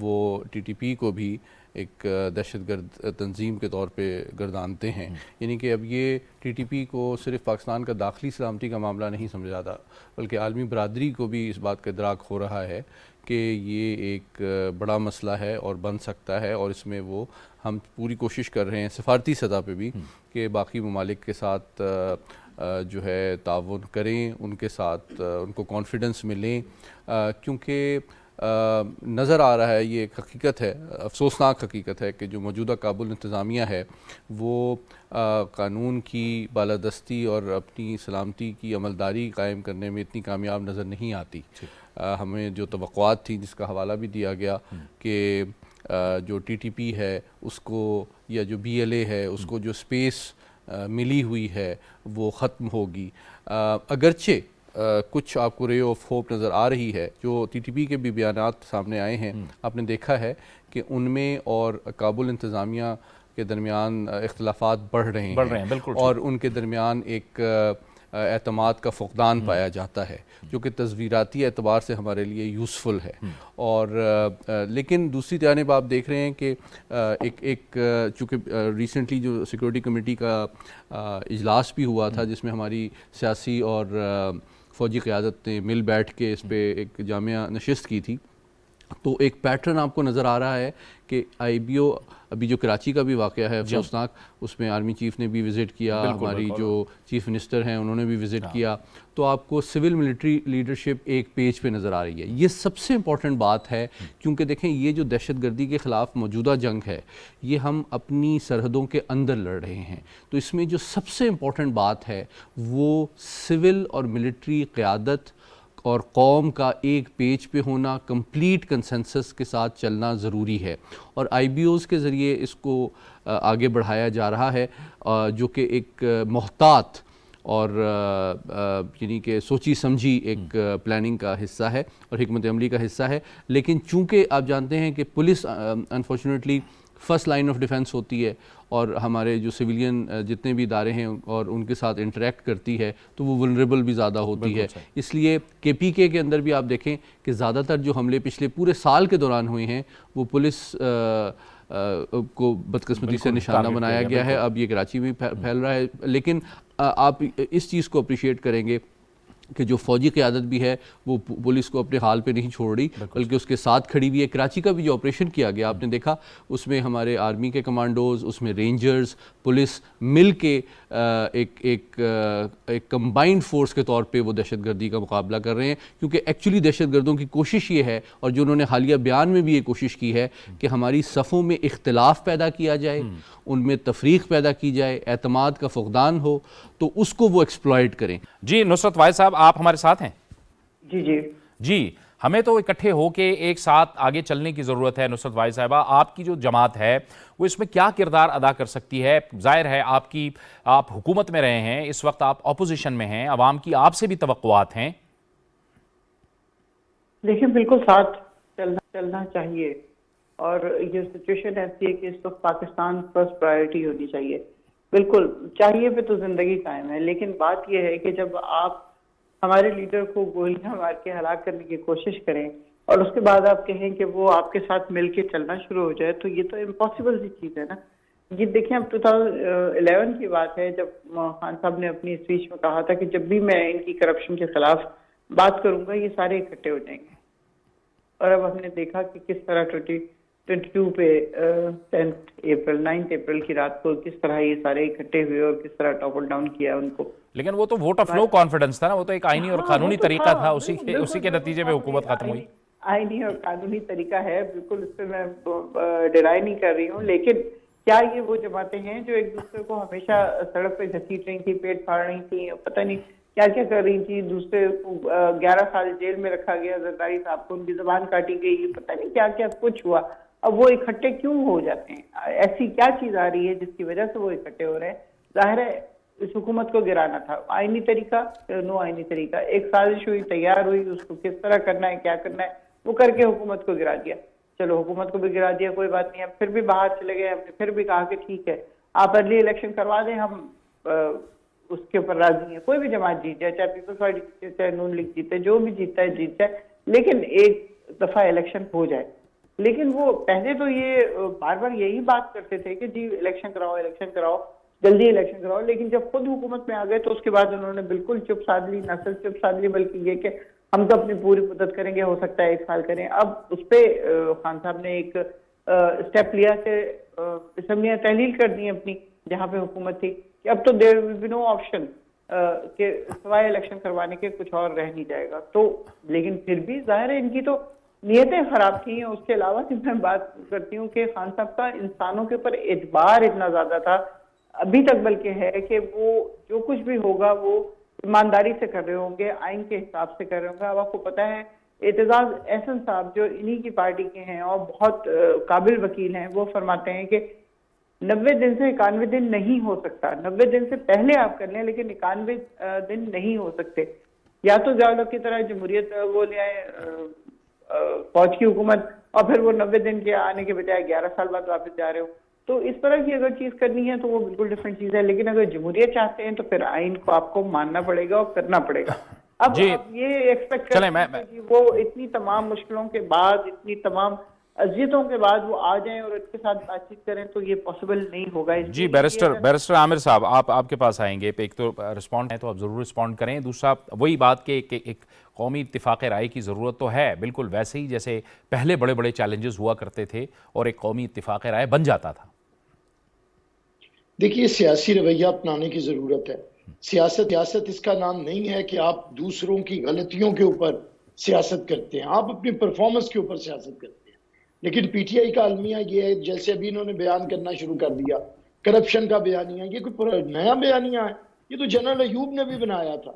وہ ٹی ٹی پی کو بھی ایک دہشت گرد تنظیم کے طور پہ گردانتے ہیں. یعنی کہ اب یہ ٹی ٹی پی کو صرف پاکستان کا داخلی سلامتی کا معاملہ نہیں سمجھا جاتا، بلکہ عالمی برادری کو بھی اس بات کا ادراک ہو رہا ہے کہ یہ ایک بڑا مسئلہ ہے اور بن سکتا ہے. اور اس میں وہ ہم پوری کوشش کر رہے ہیں سفارتی سطح پہ بھی کہ باقی ممالک کے ساتھ جو ہے تعاون کریں، ان کے ساتھ ان کو کانفیڈنس ملیں. کیونکہ نظر آ رہا ہے، یہ ایک حقیقت ہے، افسوسناک حقیقت ہے کہ جو موجودہ کابل انتظامیہ ہے وہ قانون کی بالادستی اور اپنی سلامتی کی عملداری قائم کرنے میں اتنی کامیاب نظر نہیں آتی. ہمیں جو توقعات تھی جس کا حوالہ بھی دیا گیا کہ جو ٹی ٹی پی ہے اس کو یا جو بی ایل اے ہے اس کو جو سپیس ملی ہوئی ہے وہ ختم ہوگی. اگرچہ کچھ آپ کو رے آف ہوپ نظر آ رہی ہے. جو ٹی ٹی پی کے بھی بیانات سامنے آئے ہیں آپ نے دیکھا ہے کہ ان میں اور کابل انتظامیہ کے درمیان اختلافات بڑھ رہے ہیں اور ان کے درمیان ایک اعتماد کا فقدان پایا جاتا ہے جو کہ تصویراتی اعتبار سے ہمارے لیے یوزفل ہے. اور لیکن دوسری جانب آپ دیکھ رہے ہیں کہ ایک چونکہ ریسنٹلی جو سیکورٹی کمیٹی کا اجلاس بھی ہوا تھا جس میں ہماری سیاسی اور فوجی قیادت نے مل بیٹھ کے اس پہ ایک جامعہ نشست کی تھی، تو ایک پیٹرن آپ کو نظر آ رہا ہے کہ آئی بی او ابھی جو کراچی کا بھی واقعہ ہے افسوسناک، اس میں آرمی چیف نے بھی وزٹ کیا، ہماری جو چیف منسٹر ہیں انہوں نے بھی وزٹ کیا، تو آپ کو سول ملٹری لیڈرشپ ایک پیج پہ نظر آ رہی ہے. یہ سب سے امپورٹنٹ بات ہے کیونکہ دیکھیں یہ جو دہشت گردی کے خلاف موجودہ جنگ ہے یہ ہم اپنی سرحدوں کے اندر لڑ رہے ہیں. تو اس میں جو سب سے امپورٹنٹ بات ہے وہ سول اور ملٹری قیادت اور قوم کا ایک پیج پہ ہونا، کمپلیٹ کنسنسس کے ساتھ چلنا ضروری ہے. اور آئی بی اوز کے ذریعے اس کو آگے بڑھایا جا رہا ہے جو کہ ایک محتاط اور یعنی کہ سوچی سمجھی ایک پلاننگ کا حصہ ہے اور حکمت عملی کا حصہ ہے. لیکن چونکہ آپ جانتے ہیں کہ police unfortunately first line of defence ہوتی ہے اور ہمارے جو سویلین جتنے بھی ادارے ہیں اور ان کے ساتھ انٹریکٹ کرتی ہے تو وہ ولنریبل بھی زیادہ ہوتی ہے. اس لیے کے پی کے اندر بھی آپ دیکھیں کہ زیادہ تر جو حملے پچھلے پورے سال کے دوران ہوئے ہیں وہ پولیس کو بدقسمتی سے نشانہ بنایا گیا ہے. اب یہ کراچی میں پھیل رہا ہے. لیکن آپ اس چیز کو اپریشیٹ کریں گے کہ جو فوجی قیادت بھی ہے وہ پولیس کو اپنے حال پہ نہیں چھوڑ رہی بلکہ اس کے ساتھ کھڑی ہوئی ہے. کراچی کا بھی جو آپریشن کیا گیا آپ نے دیکھا اس میں ہمارے آرمی کے کمانڈوز, اس میں رینجرز, پولیس مل کے ایک کمبائنڈ فورس کے طور پہ وہ دہشت گردی کا مقابلہ کر رہے ہیں. کیونکہ ایکچولی دہشت گردوں کی کوشش یہ ہے اور جو انہوں نے حالیہ بیان میں بھی یہ کوشش کی ہے کہ ہماری صفوں میں اختلاف پیدا کیا جائے, ان میں تفریق پیدا کی جائے, اعتماد کا فقدان ہو تو اس کو وہ ایکسپلائٹ کریں. جی نصرت واحد صاحب آپ ہمارے ساتھ ہیں؟ جی ہمیں تو اکٹھے ہو کے ایک ساتھ آگے چلنے کی ضرورت ہے. نصرت واحد صاحبہ, آپ کی جو جماعت ہے وہ اس میں کیا کردار ادا کر سکتی ہے؟ ظاہر ہے آپ حکومت میں رہے ہیں, اس وقت آپ اپوزیشن میں ہیں, عوام کی آپ سے بھی توقعات ہیں. دیکھیں بالکل ساتھ چلنا چاہیے اور یہ سچویشن ایسی ہے کہ اس وقت پاکستان فرسٹ پرائرٹی ہونی چاہیے. بالکل چاہیے پہ تو زندگی قائم ہے, لیکن بات یہ ہے کہ جب آپ ہمارے لیڈر کو گولیاں مار کے ہلاک کرنے کی کوشش کریں اور اس کے بعد آپ کہیں کہ وہ آپ کے ساتھ مل کے چلنا شروع ہو جائے تو یہ تو امپاسبل سی چیز ہے نا. یہ دیکھیں اب 2011 کی بات ہے جب خان صاحب نے اپنی اسپیچ میں کہا تھا کہ جب بھی میں ان کی کرپشن کے خلاف بات کروں گا یہ سارے اکٹھے ہو جائیں گے. اور اب ہم نے دیکھا کہ کس طرح 22 پہ 9 اپریل کی رات کو کس طرح یہ سارے اکٹھے ہوئے اور کس طرح ٹاپل ڈاؤن کیا ان کو. لیکن وہ تو ووٹ آف نو کانفیڈنس تھا نا, وہ تو ایک آئینی اور قانونی طریقہ تھا, اسی کے نتیجے میں حکومت ختم ہوئی. آئینی اور قانونی طریقہ ہے, بالکل اس پہ میں ڈرائی نہیں کر رہی ہوں, لیکن کیا یہ وہ جماعتیں ہیں جو ایک دوسرے کو ہمیشہ سڑک پہ گھسیٹ رہی تھی, پیٹ پھاڑ رہی تھی, پتہ نہیں کیا کیا کر رہی تھی, دوسرے کو 11 سال جیل میں رکھا گیا, زرداری صاحب کو ان کی زبان کاٹی گئی, پتہ نہیں کیا کیا کچھ ہوا. اب وہ اکٹھے کیوں ہو جاتے ہیں؟ ایسی کیا چیز آ رہی ہے جس کی وجہ سے وہ اکٹھے ہو رہے ہیں؟ ظاہر ہے اس حکومت کو گرانا تھا. آئینی طریقہ, نو آئینی طریقہ, ایک سازش ہوئی, تیار ہوئی, اس کو کس طرح کرنا ہے, کیا کرنا ہے, وہ کر کے حکومت کو گرا دیا. چلو حکومت کو بھی گرا دیا, کوئی بات نہیں. ہم پھر بھی باہر چلے گئے, ہم نے پھر بھی کہا کہ ٹھیک ہے آپ ارلی الیکشن کروا دیں, ہم اس کے اوپر راضی ہیں. کوئی بھی جماعت جیت جائے, چاہے پیپلز پارٹی جیتے, چاہے نون لیگ جیتے, جو بھی جیتا ہے جیت جائے, لیکن ایک دفعہ الیکشن ہو جائے. لیکن وہ پہلے تو یہ بار بار یہی بات کرتے تھے کہ جی الیکشن کراؤ, جلدی الیکشن کراؤ, لیکن جب خود حکومت میں آ گئے تو اس کے بعد انہوں نے بالکل چپ سادھ لی, نہ صرف چپ سادھ لی بلکہ یہ کہ ہم تو اپنی پوری مدت کریں گے, ہو سکتا ہے 1 سال کریں. اب اس پہ خان صاحب نے ایک اسٹیپ لیا کہ اسمبلیاں تحلیل کر دی اپنی جہاں پہ حکومت تھی کہ اب تو دیر ول بی نو آپشن کہ سوائے الیکشن کروانے کے کچھ اور رہ نہیں جائے گا. تو لیکن پھر بھی ظاہر ہے ان کی تو نیتیں خراب تھیں. اس کے علاوہ میں بات کرتی ہوں کہ خان صاحب کا انسانوں کے اوپر اعتبار اتنا زیادہ تھا ابھی تک بلکہ ہے کہ وہ جو کچھ بھی ہوگا وہ ایمانداری سے کر رہے ہوں گے, آئین کے حساب سے کر رہے ہوں گے. اب آپ کو پتہ ہے اعتزاز احسن صاحب جو انہی کی پارٹی کے ہیں اور بہت قابل وکیل ہیں, وہ فرماتے ہیں کہ 90 دن سے 91 دن نہیں ہو سکتا. 90 دن سے پہلے آپ کر لیں لیکن 91 دن نہیں ہو سکتے. یا تو زیادہ کی طرح جمہوریت وہ لے آئے فوج کی حکومت اور پھر وہ 90 دن کے آنے کے بجائے 11 سال بعد واپس جا رہے ہو. تو اس طرح کی اگر چیز کرنی ہے تو وہ بالکل ڈفرینٹ چیز ہے. لیکن اگر جمہوریت چاہتے ہیں تو پھر آئین کو آپ کو ماننا پڑے گا اور کرنا پڑے گا. اب آپ یہ ایکسپیکٹ کریں کہ وہ اتنی تمام مشکلوں کے بعد, اتنی تمام اذیتوں کے بعد وہ آ جائیں اور اس کے ساتھ بات چیت کریں تو یہ پاسبل نہیں ہوگا. جی بیرسٹر عامر صاحب آپ کے پاس آئیں گے. ایک تو رسپونڈ ہے تو آپ ضرور رسپونڈ کریں. دوسرا وہی بات کہ ایک قومی اتفاق رائے کی ضرورت تو ہے, بالکل ویسے ہی جیسے پہلے بڑے بڑے چیلنجز ہوا کرتے تھے اور ایک قومی اتفاق رائے بن جاتا تھا. دیکھیے سیاسی رویہ اپنانے کی ضرورت ہے. سیاست اس کا نام نہیں ہے کہ آپ دوسروں کی غلطیوں کے اوپر سیاست کرتے ہیں, آپ اپنی پرفارمنس کے اوپر سیاست کرتے ہیں. لیکن پی ٹی آئی کا المیہ یہ ہے, جیسے ابھی انہوں نے بیان کرنا شروع کر دیا کرپشن کا بیانیہ, یہ کوئی نیا بیانیہ ہے, یہ تو جنرل ایوب نے بھی بنایا تھا.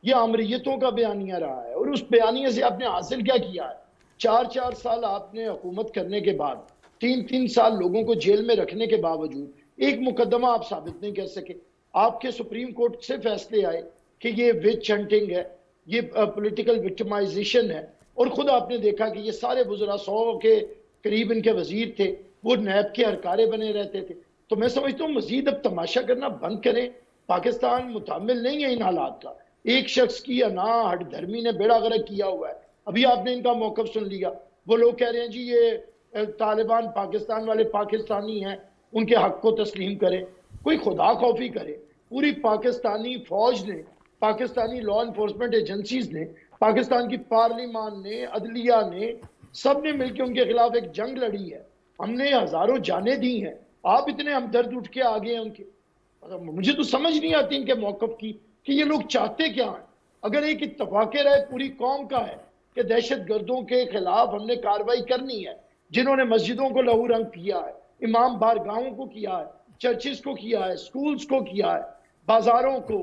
یہ آمریتوں کا بیانیہ رہا ہے اور اس بیانیہ سے آپ نے حاصل کیا کیا ہے؟ 4 سال آپ نے حکومت کرنے کے بعد 3 سال لوگوں کو جیل میں رکھنے کے باوجود ایک مقدمہ آپ ثابت نہیں کر سکے. آپ کے سپریم کورٹ سے فیصلے آئے کہ یہ وچ ہنٹنگ ہے, یہ پولیٹیکل وکٹمائزیشن ہے, اور خود آپ نے دیکھا کہ یہ سارے وزراء 100 کے قریب ان کے وزیر تھے, وہ نیب کے ہرکارے بنے رہتے تھے. تو میں سمجھتا ہوں مزید اب تماشا کرنا بند کریں. پاکستان متحمل نہیں ہے ان حالات کا. ایک شخص کی انا ہٹ دھرمی نے بیڑا غرق کیا ہوا ہے. ابھی آپ نے ان کا موقف سن لیا. وہ لوگ کہہ رہے ہیں جی یہ طالبان پاکستان والے پاکستانی ہیں, ان کے حق کو تسلیم کریں. کوئی خدا خوفی کرے. پوری پاکستانی فوج نے, پاکستانی لا انفورسمنٹ ایجنسیز نے, پاکستان کی پارلیمان نے, عدلیہ نے, سب نے مل کے ان کے خلاف ایک جنگ لڑی ہے. ہم نے ہزاروں جانیں دی ہیں. آپ اتنے ہمدرد اٹھ کے آگے ہیں ان کے. مجھے تو سمجھ نہیں آتی ان کے موقف کی کہ یہ لوگ چاہتے کیا ہیں. اگر ایک اتفاق رائے پوری قوم کا ہے کہ دہشت گردوں کے خلاف ہم نے کارروائی کرنی ہے, جنہوں نے مسجدوں کو لہو رنگ کیا ہے, امام بارگاہوں کو کیا ہے, چرچز کو کیا ہے, سکولز کو کیا ہے, بازاروں کو,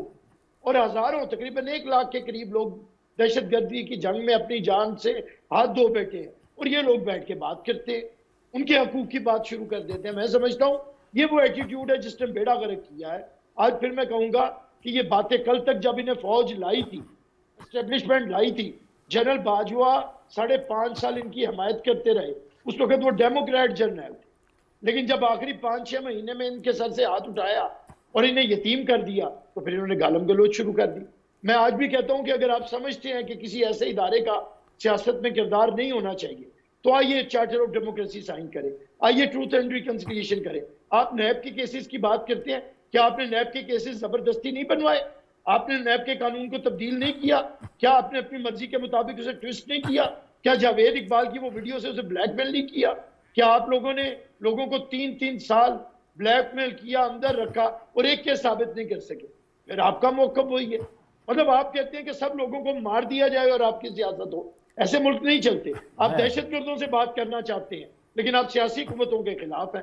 اور ہزاروں تقریباً 1 لاکھ کے قریب لوگ دہشت گردی کی جنگ میں اپنی جان سے ہاتھ دھو بیٹھے ہیں, اور یہ لوگ بیٹھ کے بات کرتے ہیں, ان کے حقوق کی بات شروع کر دیتے ہیں. میں سمجھتا ہوں یہ وہ ایٹیٹیوڈ ہے جس نے بیڑا غرق کیا ہے. آج پھر میں کہوں گا کہ یہ باتیں کل تک جب انہیں فوج لائی تھی, اسٹیبلشمنٹ لائی تھی, جنرل باجوہ 5.5 سال ان کی حمایت کرتے رہے. اس وقت وہ ڈیموکریٹ جنرل تھے, لیکن جب آخری 5-6 مہینے میں ان کے سر سے ہاتھ اٹھایا اور انہیں یتیم کر دیا تو پھر انہوں نے گالم گلوچ شروع کر دی. میں آج بھی کہتا ہوں کہ اگر آپ سمجھتے ہیں کہ کسی ایسے ادارے کا سیاست میں کردار نہیں ہونا چاہیے تو آئیے چارٹر آف ڈیموکریسی سائن کریں, آئیے ٹروتھ اینڈ ریکنسیلیشن کریں. آپ نیب کے کیسز کی بات کرتے ہیں, کیا آپ نے نیب کے کیسز زبردستی نہیں بنوائے؟ آپ نے نیب کے قانون کو تبدیل نہیں کیا؟ کیا آپ نے اپنی مرضی کے مطابق اسے ٹویسٹ نہیں کیا؟ کیا جاوید اقبال کی وہ ویڈیو سے اسے بلیک میل نہیں کیا؟ کیا آپ لوگوں نے لوگوں کو 3 سال بلیک میل کیا, اندر رکھا, اور ایک کیس ثابت نہیں کر سکے؟ پھر آپ کا موقف وہی ہے. مطلب آپ کہتے ہیں کہ سب لوگوں کو مار دیا جائے اور آپ کی سیاست ہو. ایسے ملک نہیں چلتے. آپ دہشت گردوں سے بات کرنا چاہتے ہیں لیکن آپ سیاسی قوتوں کے خلاف ہیں.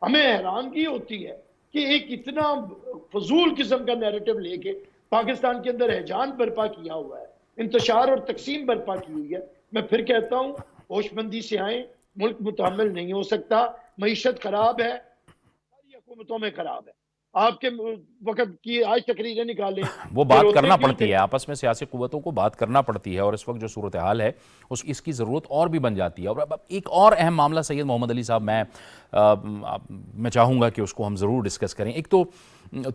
ہمیں حیرانگی ہوتی ہے کہ ایک اتنا فضول قسم کا نیریٹو لے کے پاکستان کے اندر ہیجان برپا کیا ہوا ہے, انتشار اور تقسیم برپا کی ہوئی ہے. میں پھر کہتا ہوں ہوش مندی سے آئیں, ملک متحمل نہیں ہو سکتا. معیشت خراب ہے, ساری حکومتوں میں خراب ہے. آپ کے وقت کی آج تقریریں نکالیں, وہ بات کرنا پڑتی ہے, آپس میں سیاسی قوتوں کو بات کرنا پڑتی ہے, اور اس وقت جو صورتحال ہے اس کی ضرورت اور بھی بن جاتی ہے. اور اب ایک اور اہم معاملہ سید محمد علی صاحب, میں چاہوں گا کہ اس کو ہم ضرور ڈسکس کریں. ایک تو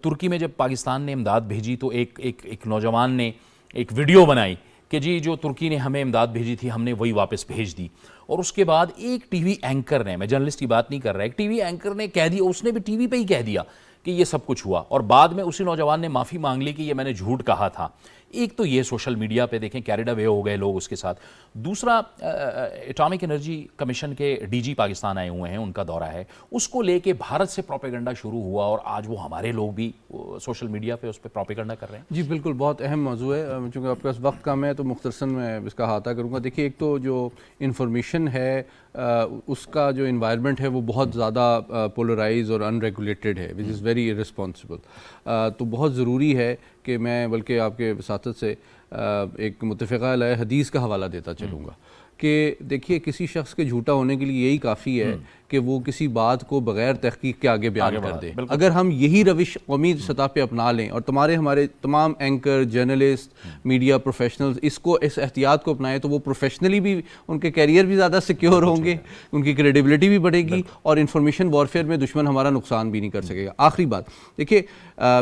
ترکی میں جب پاکستان نے امداد بھیجی تو ایک نوجوان نے ایک ویڈیو بنائی کہ جی جو ترکی نے ہمیں امداد بھیجی تھی ہم نے وہی واپس بھیج دی. اور اس کے بعد ایک ٹی وی اینکر نے, میں جرنلسٹ کی بات نہیں کر رہا, ایک ٹی وی اینکر نے کہہ دیا, اس نے بھی ٹی وی پہ ہی کہہ دیا کہ یہ سب کچھ ہوا, اور بعد میں اسی نوجوان نے معافی مانگ لی کہ یہ میں نے جھوٹ کہا تھا. ایک تو یہ سوشل میڈیا پہ دیکھیں کیریڈ اوے ہو گئے لوگ اس کے ساتھ. دوسرا اٹامک انرجی کمیشن کے ڈی جی پاکستان آئے ہوئے ہیں, ان کا دورہ ہے, اس کو لے کے بھارت سے پروپیگنڈا شروع ہوا, اور آج وہ ہمارے لوگ بھی سوشل میڈیا پہ اس پہ پروپیگنڈا کر رہے ہیں. جی بالکل, بہت اہم موضوع ہے. چونکہ آپ کے پاس وقت کم ہے تو مختصراً میں اس کا احاطہ کروں گا. دیکھیے ایک تو جو انفارمیشن ہے اس کا جو انوائرمنٹ ہے وہ بہت زیادہ پولرائز اور ان ریگولیٹڈ ہے, وچ از ویری ارسپانسبل. تو بہت ضروری ہے کہ میں بلکہ آپ کے وساطت سے ایک متفقہ علیہ حدیث کا حوالہ دیتا چلوں گا کہ دیکھیے کسی شخص کے جھوٹا ہونے کے لیے یہی کافی ہے کہ وہ کسی بات کو بغیر تحقیق کے آگے بیان کر دے. اگر ہم یہی روش قومی سطح پہ اپنا لیں اور ہمارے تمام اینکر, جرنلسٹ, میڈیا پروفیشنلز اس احتیاط کو اپنائیں تو وہ پروفیشنلی بھی ان کے کیریئر بھی زیادہ سیکیور ہوں گے, ان کی کریڈیبلٹی بھی بڑھے گی, اور انفارمیشن وارفیئر میں دشمن ہمارا نقصان بھی نہیں کر سکے گا. آخری بات دیکھیے,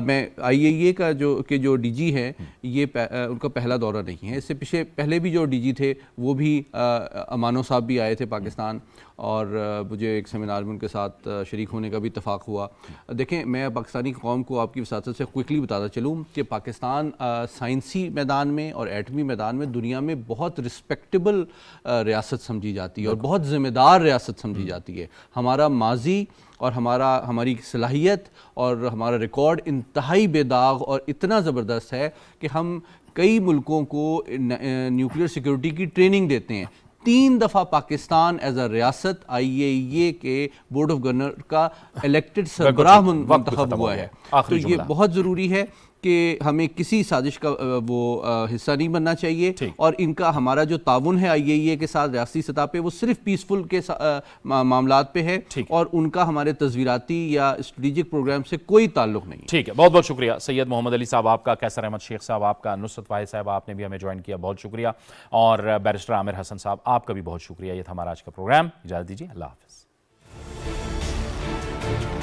میں IAEA کا جو ڈی جی ہے یہ ان کا پہلا دورہ نہیں ہے. اس سے پہلے بھی جو ڈی جی تھے وہ بھی امانو صاحب بھی آئے تھے پاکستان, اور مجھے ایک سیمینار میں ان کے ساتھ شریک ہونے کا بھی اتفاق ہوا. دیکھیں میں پاکستانی قوم کو آپ کی وساطت سے کوئکلی بتاتا چلوں کہ پاکستان سائنسی میدان میں اور ایٹمی میدان میں دنیا میں بہت رسپیکٹیبل ریاست سمجھی جاتی ہے اور بہت ذمہ دار ریاست سمجھی جاتی ہے. ہمارا ماضی اور ہماری صلاحیت اور ہمارا ریکارڈ انتہائی بے داغ اور اتنا زبردست ہے کہ ہم کئی ملکوں کو نیوکلیئر سیکیورٹی کی ٹریننگ دیتے ہیں. 3 دفعہ پاکستان ایز اے ریاست IAEA کے بورڈ آف گورنر کا الیکٹڈ سربراہ منتخب ہوا ہے. تو یہ بہت ضروری ہے کہ ہمیں کسی سازش کا وہ حصہ نہیں بننا چاہیے, اور ان کا ہمارا جو تعاون ہے IAEA کے ساتھ ریاستی سطح پہ وہ صرف پیسفل کے معاملات پہ ہے, اور ان کا ہمارے تصویراتی یا اسٹریٹجک پروگرام سے کوئی تعلق نہیں ہے. ٹھیک ہے, بہت بہت شکریہ سید محمد علی صاحب آپ کا, کیسر احمد شیخ صاحب آپ کا, نصرت واحد صاحب آپ نے بھی ہمیں جوائن کیا, بہت شکریہ, اور بیرسٹر عامر حسن صاحب آپ کا بھی بہت شکریہ. یہ تھا ہمارا آج کا پروگرام, اجازت دیجیے, اللہ حافظ. ہیں.